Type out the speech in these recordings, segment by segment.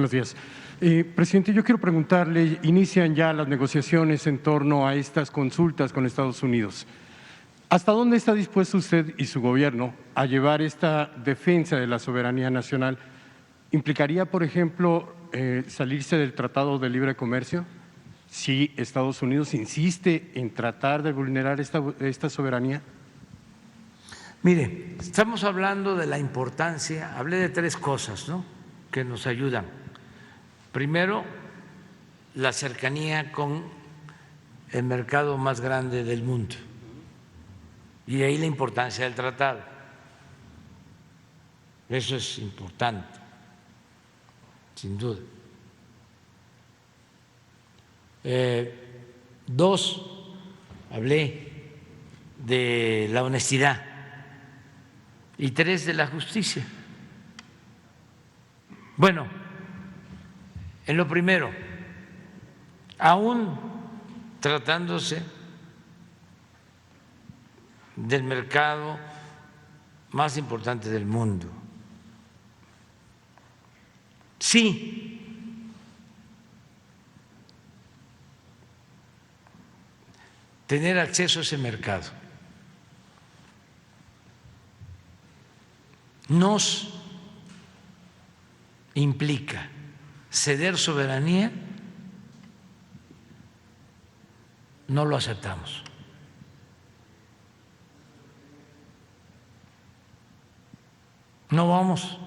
Buenos días. Presidente, yo quiero preguntarle, inician ya las negociaciones en torno a estas consultas con Estados Unidos. ¿Hasta dónde está dispuesto usted y su gobierno a llevar esta defensa de la soberanía nacional? ¿Implicaría, por ejemplo, salirse del Tratado de Libre Comercio si Estados Unidos insiste en tratar de vulnerar esta soberanía? Mire, estamos hablando de la importancia, hablé de tres cosas, ¿no?, que nos ayudan. Primero, la cercanía con el mercado más grande del mundo, y de ahí la importancia del tratado. Eso es importante, sin duda. Dos, hablé de la honestidad, y tres, de la justicia. Bueno, en lo primero, aún tratándose del mercado más importante del mundo, sí tener acceso a ese mercado nos implica ceder soberanía, no lo aceptamos. No vamos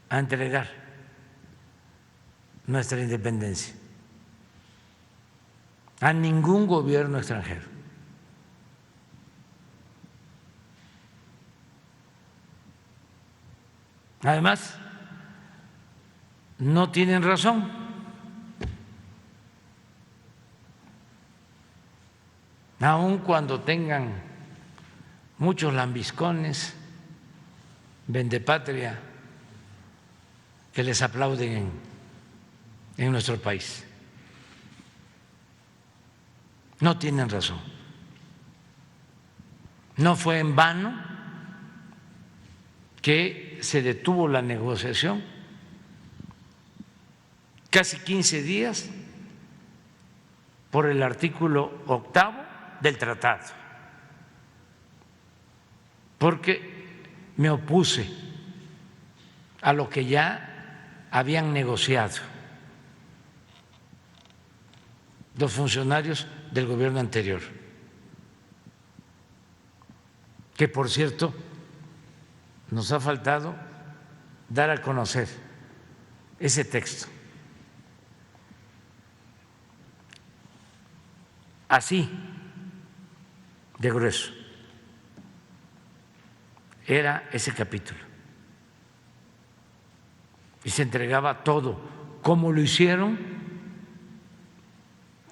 a entregar nuestra independencia a ningún gobierno extranjero. Además, no tienen razón. Aun cuando tengan muchos lambiscones, vendepatria, que les aplauden en nuestro país. No tienen razón. No fue en vano que se detuvo la negociación casi 15 días por el artículo 8 del tratado, porque me opuse a lo que ya habían negociado los funcionarios del gobierno anterior, que por cierto nos ha faltado dar a conocer ese texto. Así de grueso era ese capítulo, y se entregaba todo, como lo hicieron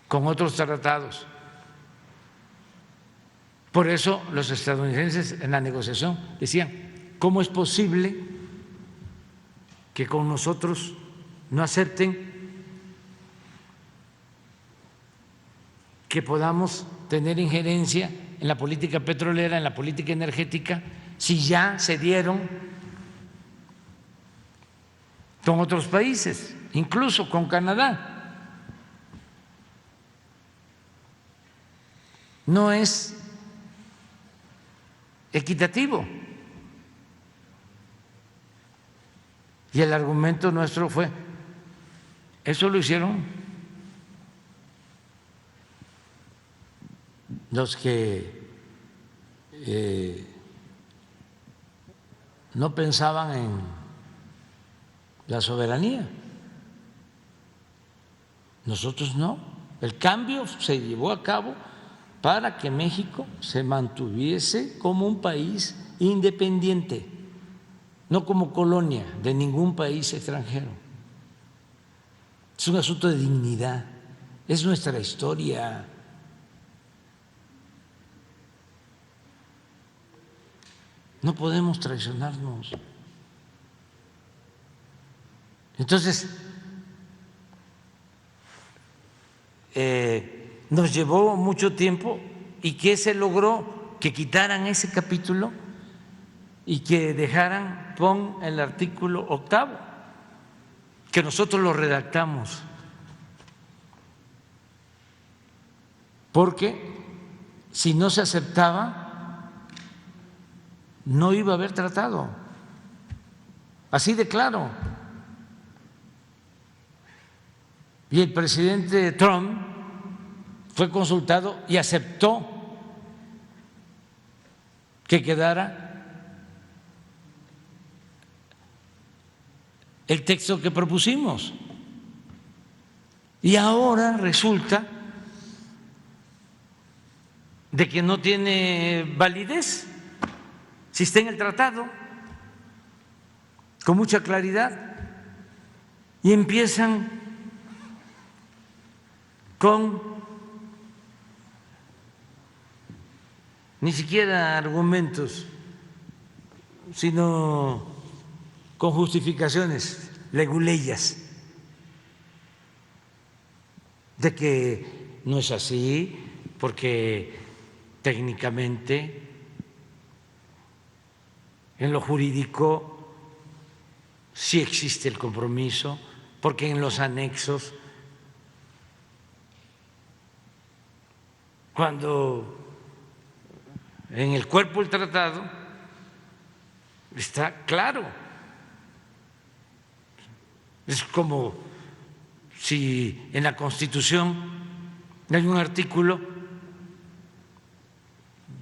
con otros tratados. Por eso los estadounidenses en la negociación decían: ¿cómo es posible que con nosotros no acepten que podamos tener injerencia en la política petrolera, en la política energética, si ya se dieron con otros países, incluso con Canadá? No es equitativo. Y el argumento nuestro fue: eso lo hicieron los que no pensaban en la soberanía. Nosotros no. El cambio se llevó a cabo para que México se mantuviese como un país independiente, no como colonia de ningún país extranjero. Es un asunto de dignidad, es nuestra historia. No podemos traicionarnos. Entonces, nos llevó mucho tiempo. ¿Y qué se logró? Que quitaran ese capítulo y que dejaran, pon el artículo 8, que nosotros lo redactamos, porque si no se aceptaba, no iba a haber tratado. Así de claro. Y el presidente Trump fue consultado y aceptó que quedara el texto que propusimos. Y ahora resulta de que no tiene validez si está en el tratado con mucha claridad, y empiezan con ni siquiera argumentos, sino con justificaciones leguleyas de que no es así, porque técnicamente en lo jurídico sí existe el compromiso, porque en los anexos, cuando en el cuerpo del tratado está claro. Es como si en la Constitución hay un artículo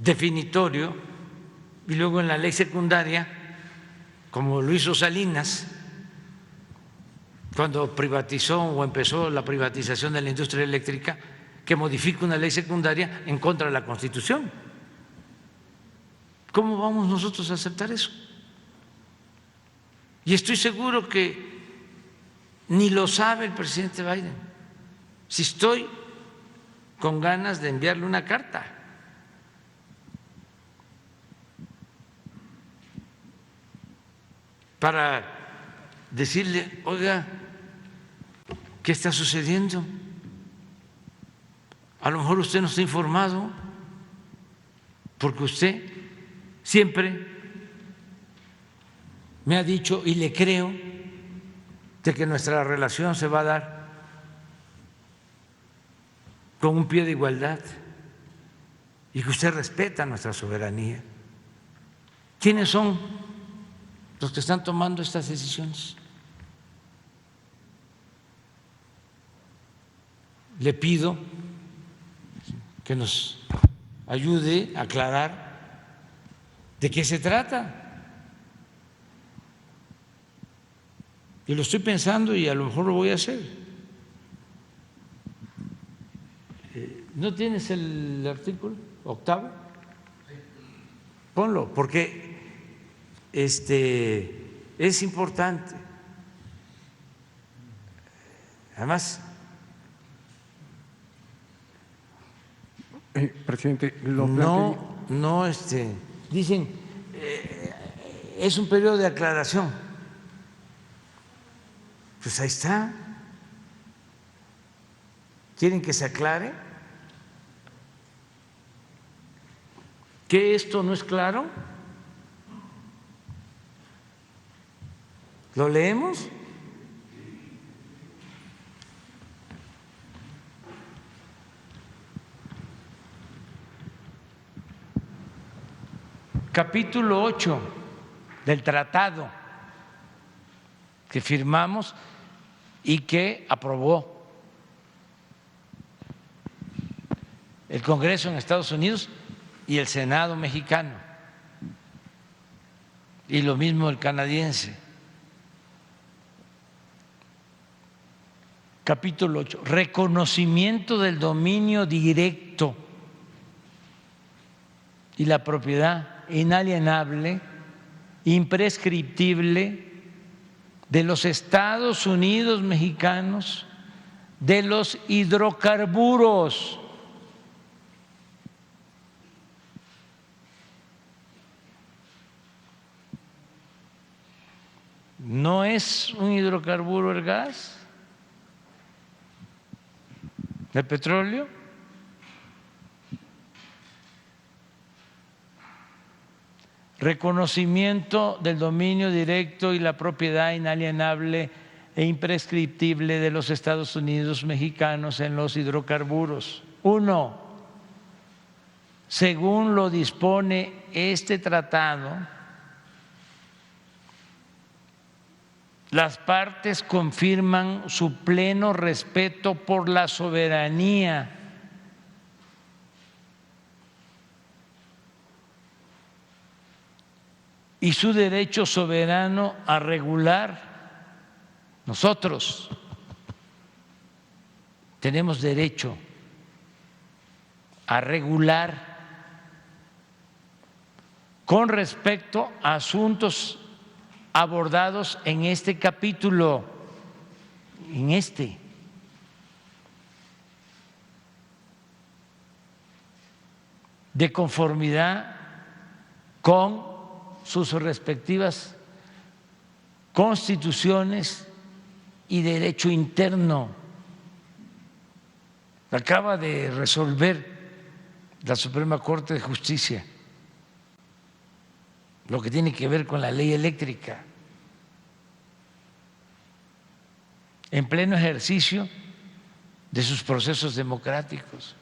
definitorio y luego en la ley secundaria, como lo hizo Salinas cuando privatizó o empezó la privatización de la industria eléctrica, que modifica una ley secundaria en contra de la Constitución. ¿Cómo vamos nosotros a aceptar eso? Y estoy seguro que ni lo sabe el presidente Biden. Si estoy con ganas de enviarle una carta para decirle, oiga, ¿qué está sucediendo? A lo mejor usted no está informado, porque usted siempre me ha dicho, y le creo, de que nuestra relación se va a dar con un pie de igualdad y que usted respeta nuestra soberanía. ¿Quiénes son los que están tomando estas decisiones? Le pido que nos ayude a aclarar de qué se trata. Y lo estoy pensando y a lo mejor lo voy a hacer. ¿No tienes el artículo 8º? Ponlo, porque es importante. Además, presidente, lo planteo. no, dicen, es un periodo de aclaración. Pues ahí está. ¿Quieren que se aclare? ¿Que esto no es claro? ¿Lo leemos? Capítulo 8 del tratado que firmamos y que aprobó el Congreso en Estados Unidos y el Senado mexicano, y lo mismo el canadiense. Capítulo 8, reconocimiento del dominio directo y la propiedad inalienable, imprescriptible de los Estados Unidos mexicanos, de los hidrocarburos. ¿No es un hidrocarburo el gas? ¿El petróleo? Reconocimiento del dominio directo y la propiedad inalienable e imprescriptible de los Estados Unidos mexicanos en los hidrocarburos. 1. Según lo dispone este tratado, las partes confirman su pleno respeto por la soberanía y su derecho soberano a regular. Nosotros tenemos derecho a regular con respecto a asuntos abordados en este capítulo, de conformidad con sus respectivas constituciones y derecho interno. Acaba de resolver la Suprema Corte de Justicia lo que tiene que ver con la ley eléctrica, en pleno ejercicio de sus procesos democráticos.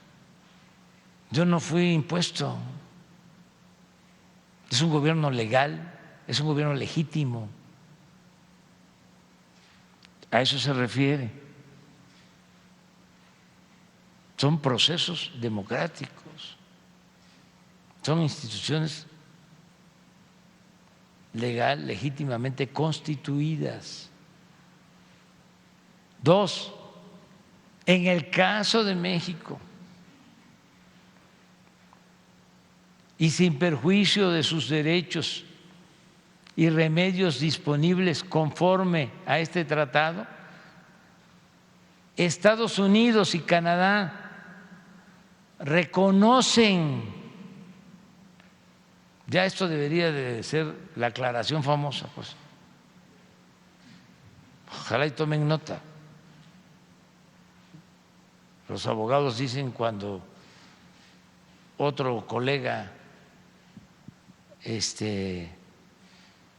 Yo no fui impuesto, es un gobierno legal, es un gobierno legítimo, a eso se refiere. Son procesos democráticos, son instituciones legal, legítimamente constituidas. 2, en el caso de México, y sin perjuicio de sus derechos y remedios disponibles conforme a este tratado, Estados Unidos y Canadá reconocen. Ya esto debería de ser la aclaración famosa, pues. Ojalá y tomen nota. Los abogados dicen cuando otro colega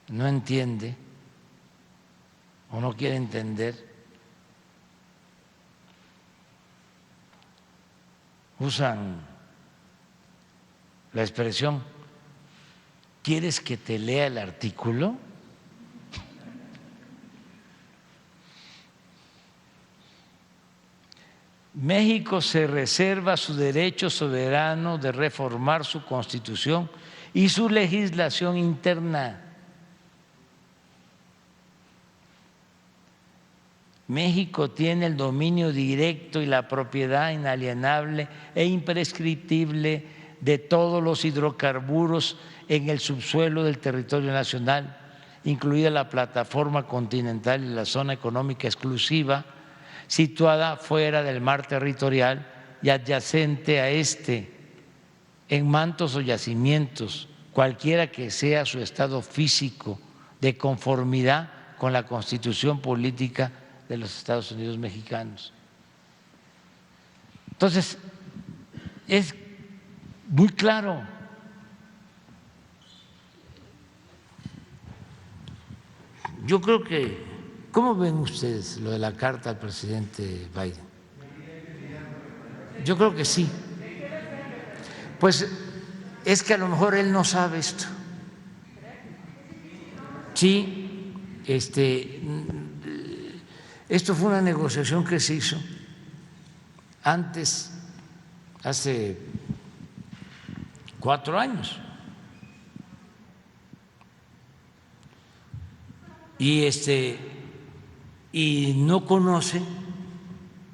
no entiende o no quiere entender, usan la expresión: ¿quieres que te lea el artículo? México se reserva su derecho soberano de reformar su Constitución y su legislación interna. México tiene el dominio directo y la propiedad inalienable e imprescriptible de todos los hidrocarburos en el subsuelo del territorio nacional, incluida la plataforma continental y la zona económica exclusiva situada fuera del mar territorial y adyacente a este, en mantos o yacimientos, cualquiera que sea su estado físico, de conformidad con la Constitución política de los Estados Unidos mexicanos. Entonces, es muy claro. Yo creo que, ¿cómo ven ustedes lo de la carta al presidente Biden? Yo creo que sí. Pues es que a lo mejor él no sabe esto. Sí, esto fue una negociación que se hizo antes, hace 4 años. Y no conoce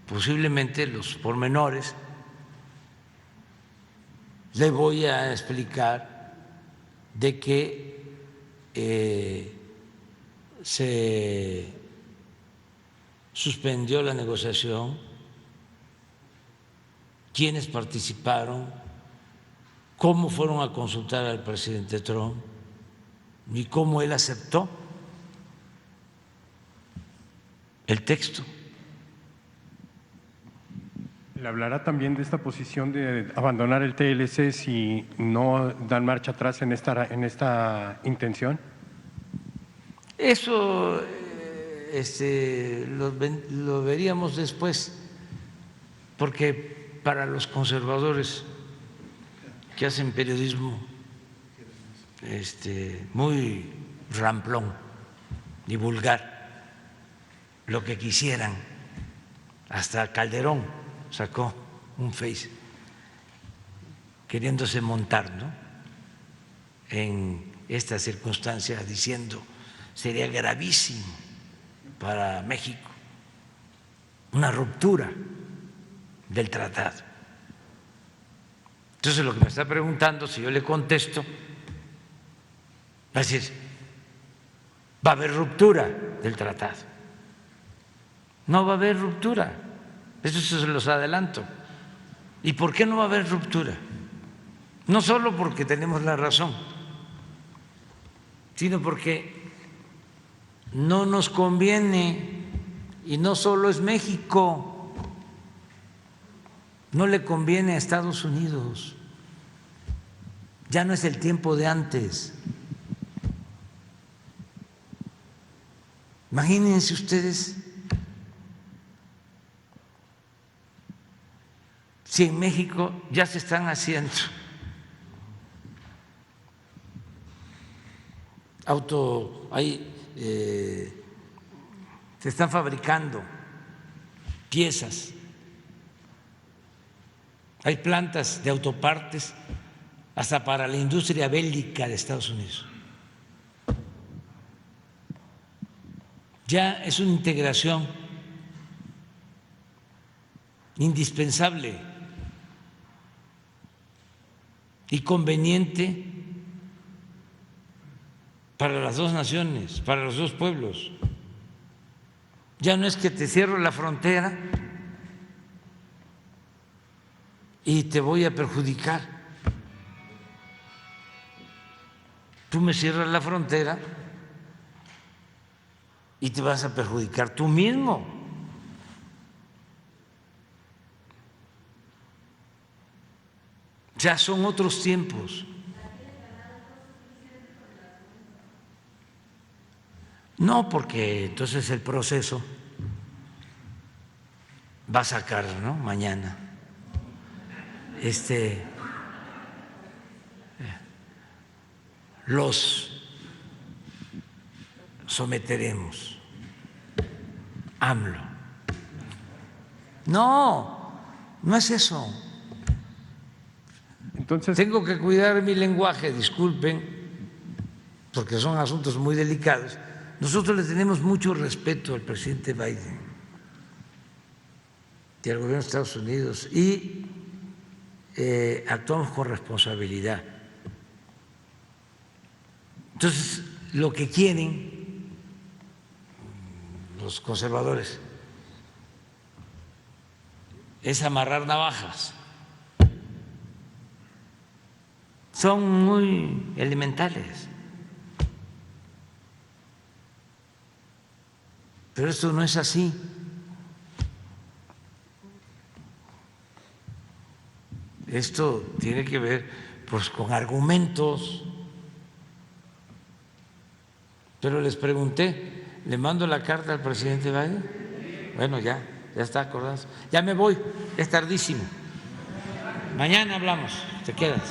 posiblemente los pormenores. Le voy a explicar de que se suspendió la negociación, quiénes participaron, cómo fueron a consultar al presidente Trump y cómo él aceptó el texto. ¿Le hablará también de esta posición de abandonar el TLC si no dan marcha atrás en esta intención? Eso lo veríamos después, porque para los conservadores que hacen periodismo muy ramplón y vulgar, lo que quisieran, hasta Calderón sacó un Face queriéndose montar, ¿no?, en esta circunstancia, diciendo sería gravísimo para México una ruptura del tratado. Entonces, lo que me está preguntando, si yo le contesto, va a decir, va a haber ruptura del tratado. No va a haber ruptura, eso se los adelanto. ¿Y por qué no va a haber ruptura? No solo porque tenemos la razón, sino porque no nos conviene, y no solo es México, no le conviene a Estados Unidos. Ya no es el tiempo de antes. Imagínense ustedes si en México ya se están haciendo se están fabricando piezas, hay plantas de autopartes hasta para la industria bélica de Estados Unidos. Ya es una integración indispensable y conveniente para las dos naciones, para los dos pueblos. Ya no es que te cierro la frontera y te voy a perjudicar. Tú me cierras la frontera y te vas a perjudicar tú mismo. Ya son otros tiempos. No, porque entonces el proceso va a sacar, ¿no?, mañana los someteremos. AMLO. No, no es eso. Entonces, Tengo que cuidar mi lenguaje, disculpen, porque son asuntos muy delicados. Nosotros le tenemos mucho respeto al presidente Biden y al gobierno de Estados Unidos y actuamos con responsabilidad. Entonces, lo que quieren los conservadores es amarrar navajas. Son muy elementales. Pero esto no es así. Esto tiene que ver, pues, con argumentos. Pero les pregunté, ¿le mando la carta al presidente Biden? Bueno, ya está acordado. Ya me voy, es tardísimo. Mañana hablamos, te quedas.